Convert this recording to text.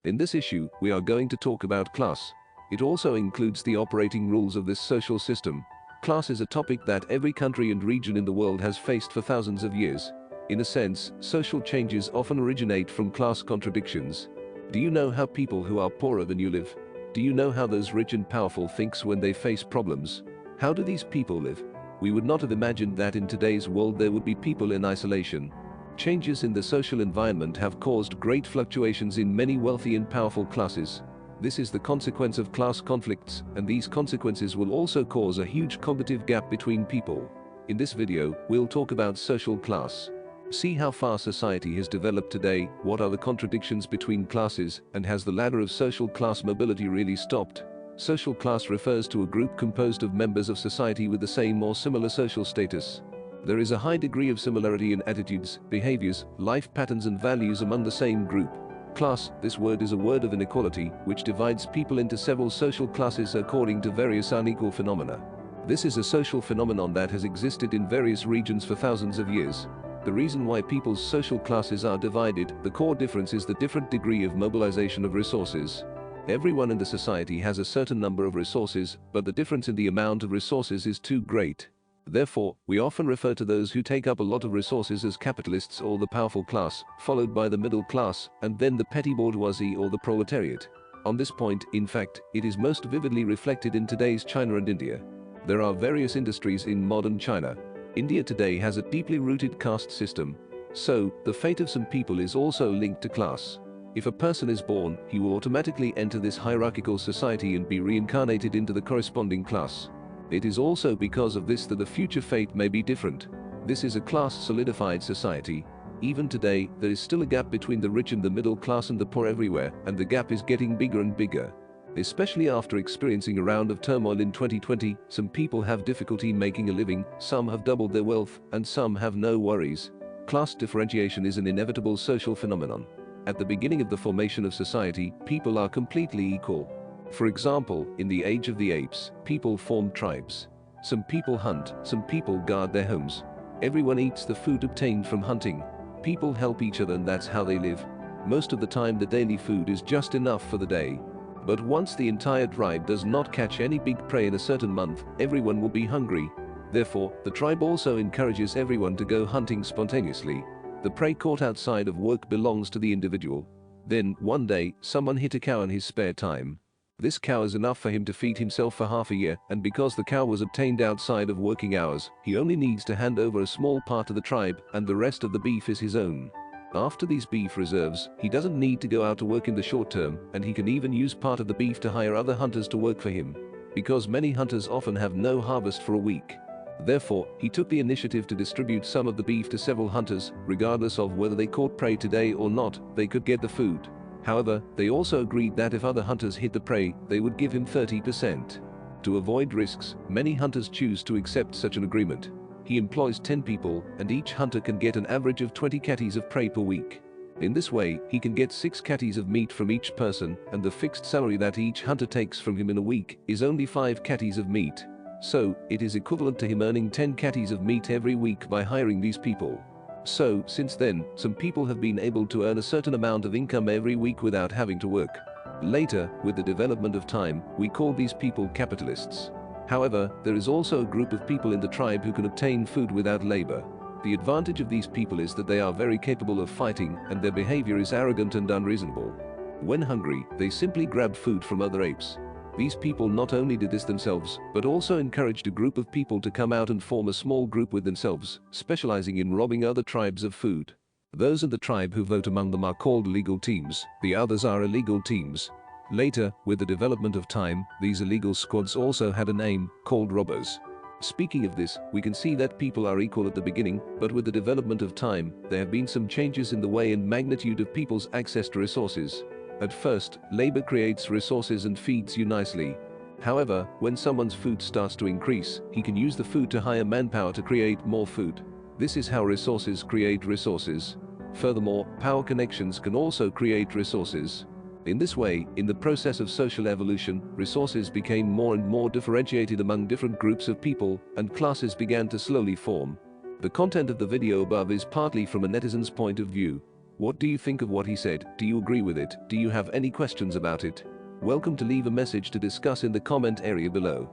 In this issue, we are going to talk about class. It also includes the operating rules of this social system. Class is a topic that every country and region in the world has faced for thousands of years. In a sense, social changes often originate from class contradictions. Do you know how people who are poorer than you live? Do you know how those rich and powerful think when they face problems? How do these people live? We would not have imagined that in today's world there would be people in isolation. Changes in the social environment have caused great fluctuations in many wealthy and powerful classes. This is the consequence of class conflicts, and these consequences will also cause a huge cognitive gap between people. In this video, we'll talk about social class. See how far society has developed today, what are the contradictions between classes, and has the ladder of social class mobility really stopped? Social class refers to a group composed of members of society with the same or similar social status. There is a high degree of similarity in attitudes, behaviors, life patterns and values among the same group. Class, this word is a word of inequality, which divides people into several social classes according to various unequal phenomena. This is a social phenomenon that has existed in various regions for thousands of years. The reason why people's social classes are divided, the core difference is the different degree of mobilization of resources. Everyone in the society has a certain number of resources, but the difference in the amount of resources is too great. Therefore, we often refer to those who take up a lot of resources as capitalists or the powerful class, followed by the middle class, and then the petty bourgeoisie or the proletariat. On this point, in fact, it is most vividly reflected in today's China and India. There are various industries in modern China. India today has a deeply rooted caste system. So, the fate of some people is also linked to class. If a person is born, he will automatically enter this hierarchical society and be reincarnated into the corresponding class. It is also because of this that the future fate may be different. This is a class-solidified society. Even today, there is still a gap between the rich and the middle class and the poor everywhere, and the gap is getting bigger and bigger. Especially after experiencing a round of turmoil in 2020, some people have difficulty making a living, some have doubled their wealth, and some have no worries. Class differentiation is an inevitable social phenomenon. At the beginning of the formation of society, people are completely equal. For example, in the age of the apes, people formed tribes. Some people hunt, some people guard their homes. Everyone eats the food obtained from hunting. People help each other and that's how they live. Most of the time the daily food is just enough for the day. But once the entire tribe does not catch any big prey in a certain month, everyone will be hungry. Therefore, the tribe also encourages everyone to go hunting spontaneously. The prey caught outside of work belongs to the individual. Then, one day, someone hit a cow in his spare time. This cow is enough for him to feed himself for half a year, and because the cow was obtained outside of working hours, he only needs to hand over a small part to the tribe, and the rest of the beef is his own. After these beef reserves, he doesn't need to go out to work in the short term, and he can even use part of the beef to hire other hunters to work for him. Because many hunters often have no harvest for a week. Therefore, he took the initiative to distribute some of the beef to several hunters, regardless of whether they caught prey today or not, they could get the food. However, they also agreed that if other hunters hit the prey, they would give him 30%. To avoid risks, many hunters choose to accept such an agreement. He employs 10 people, and each hunter can get an average of 20 catties of prey per week. In this way, he can get 6 catties of meat from each person, and the fixed salary that each hunter takes from him in a week is only 5 catties of meat. So, it is equivalent to him earning 10 catties of meat every week by hiring these people. So, since then, some people have been able to earn a certain amount of income every week without having to work. Later, with the development of time, we call these people capitalists. However, there is also a group of people in the tribe who can obtain food without labor. The advantage of these people is that they are very capable of fighting, and their behavior is arrogant and unreasonable. When hungry, they simply grab food from other apes. These people not only did this themselves, but also encouraged a group of people to come out and form a small group with themselves, specializing in robbing other tribes of food. Those in the tribe who vote among them are called legal teams, the others are illegal teams. Later, with the development of time, these illegal squads also had a name, called robbers. Speaking of this, we can see that people are equal at the beginning, but with the development of time, there have been some changes in the way and magnitude of people's access to resources. At first, labor creates resources and feeds you nicely. However, when someone's food starts to increase, he can use the food to hire manpower to create more food. This is how resources create resources. Furthermore, power connections can also create resources. In this way, in the process of social evolution, resources became more and more differentiated among different groups of people, and classes began to slowly form. The content of the video above is partly from a netizen's point of view. What do you think of what he said? Do you agree with it? Do you have any questions about it? Welcome to leave a message to discuss in the comment area below.